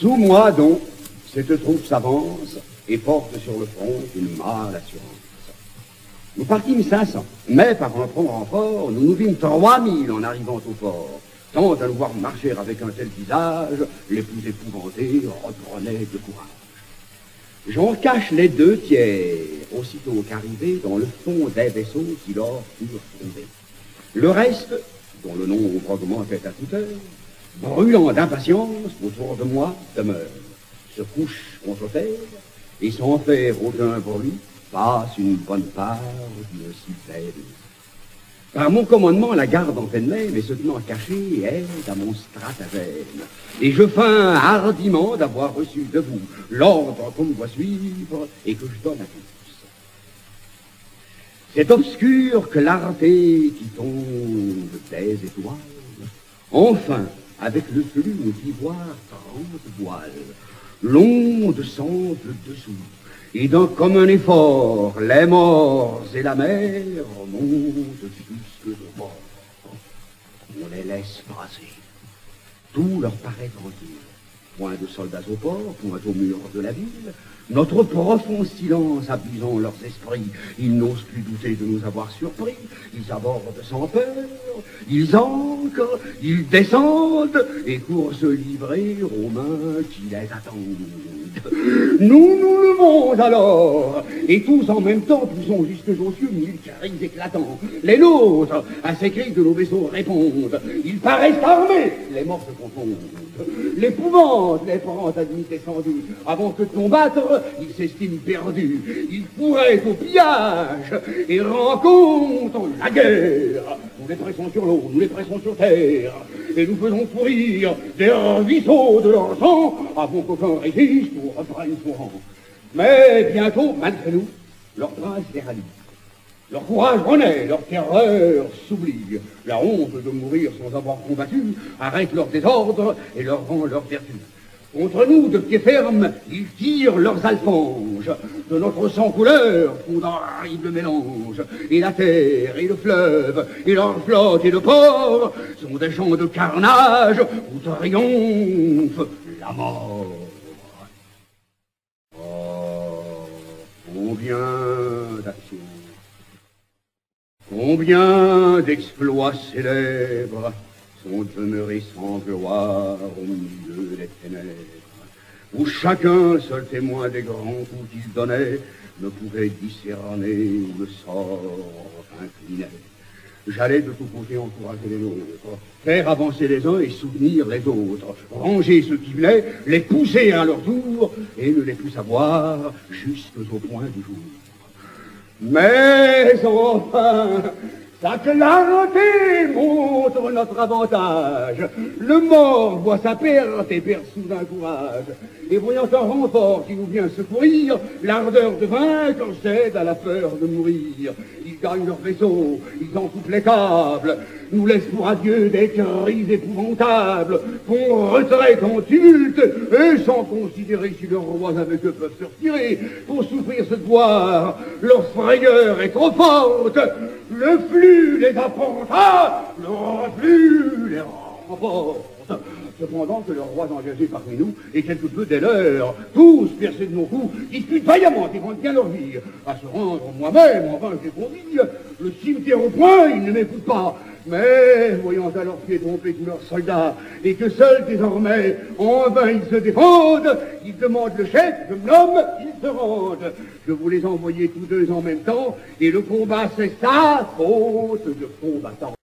Sous moi donc, cette troupe s'avance et porte sur le front une mâle assurance. Nous partîmes 500, mais par un prompt renfort, nous nous vîmes 3000 en arrivant au fort. Tant à nous voir marcher avec un tel visage, les plus épouvantés reprenaient de courage. J'en cache les 2/3, aussitôt qu'arrivés dans le fond des vaisseaux qui leur furent tombés. Le reste, dont le nombre augmentait à toute heure, brûlant d'impatience autour de moi demeure, se couche contre terre, et sans faire aucun bruit, passe une bonne part d'une si belle. Par mon commandement, la garde en elle-même et se tenant cachée aide à mon stratagème. Et je feins hardiment d'avoir reçu de vous l'ordre qu'on me doit suivre et que je donne à tous. C'est obscure clarté qui tombe des étoiles. Enfin, avec le flux, nous fit voir 30 voiles. L'onde semble dessous. Et d'un commun effort, les morts et la mer montent jusque au bord. On les laisse passer. Tout leur paraît tranquille. Point de soldats au port, point au mur de la ville. Notre profond silence abusant leurs esprits, ils n'osent plus douter de nous avoir surpris. Ils abordent sans peur, ils ancrent, ils descendent et courent se livrer aux mains qui les attendent. Nous nous levons alors, et tous en même temps poussons jusque aux cieux mille cris éclatants. Les nôtres, à ces cris de nos vaisseaux répondent. Ils paraissent armés, les morts se confondent. L'épouvante les prend à dignité sans doute. Avant que de combattre, ils s'estiment perdus. Ils pourraient au pillage et rencontrent la guerre. Nous les pressons sur l'eau, nous les pressons sur terre, et nous faisons courir des ruisseaux de leur sang avant qu'aucun résiste ou reprenne son rang. Mais bientôt, malgré nous, leur prince les rallie. Leur courage renaît, leur terreur s'oublie. La honte de mourir sans avoir combattu arrête leur désordre et leur rend leur vertu. Contre nous, de pied ferme, ils tirent leurs alfanges. De notre sang couleur font d'horribles mélanges. Et la terre, et le fleuve, et leur flotte, et le port sont des champs de carnage où triomphe la mort. Oh, combien d'actions, combien d'exploits célèbres sont demeurés sans gloire au milieu des ténèbres, où chacun, seul témoin des grands coups qu'il donnait, ne pouvait discerner où le sort inclinait. J'allais de tous côtés encourager les nôtres, faire avancer les uns et soutenir les autres, ranger ceux qui venaient, les pousser à leur tour et ne les plus savoir jusqu'au point du jour. Mais enfin, sa clarté montre notre avantage. Le mort voit sa perte et perd soudain courage. Et voyant un renfort qui nous vient secourir, l'ardeur de vaincre cède à la peur de mourir. Ils gagnent leur vaisseau, ils en coupent les câbles, nous laissent pour adieu des cris épouvantables, font retraite en tumulte, et sans considérer si leurs rois avec eux peuvent se retirer, pour souffrir ce devoir. Leur frayeur est trop forte, le flux les apporta, le reflux les remporte. Cependant que leurs rois engagés parmi nous, et quelque peu des leurs, tous percés de nos coups, disputent vaillamment et vendent bien leur vie. À se rendre moi-même, enfin je les convie, le cimetière au point, ils ne m'écoutent pas. Mais, voyant à leurs pieds tromper tous leurs soldats, et que seuls désormais, en vain ils se défendent, ils demandent le chef, je me nomme, ils se rendent. Je vous les envoyais tous deux en même temps, et le combat c'est sa faute de combattant.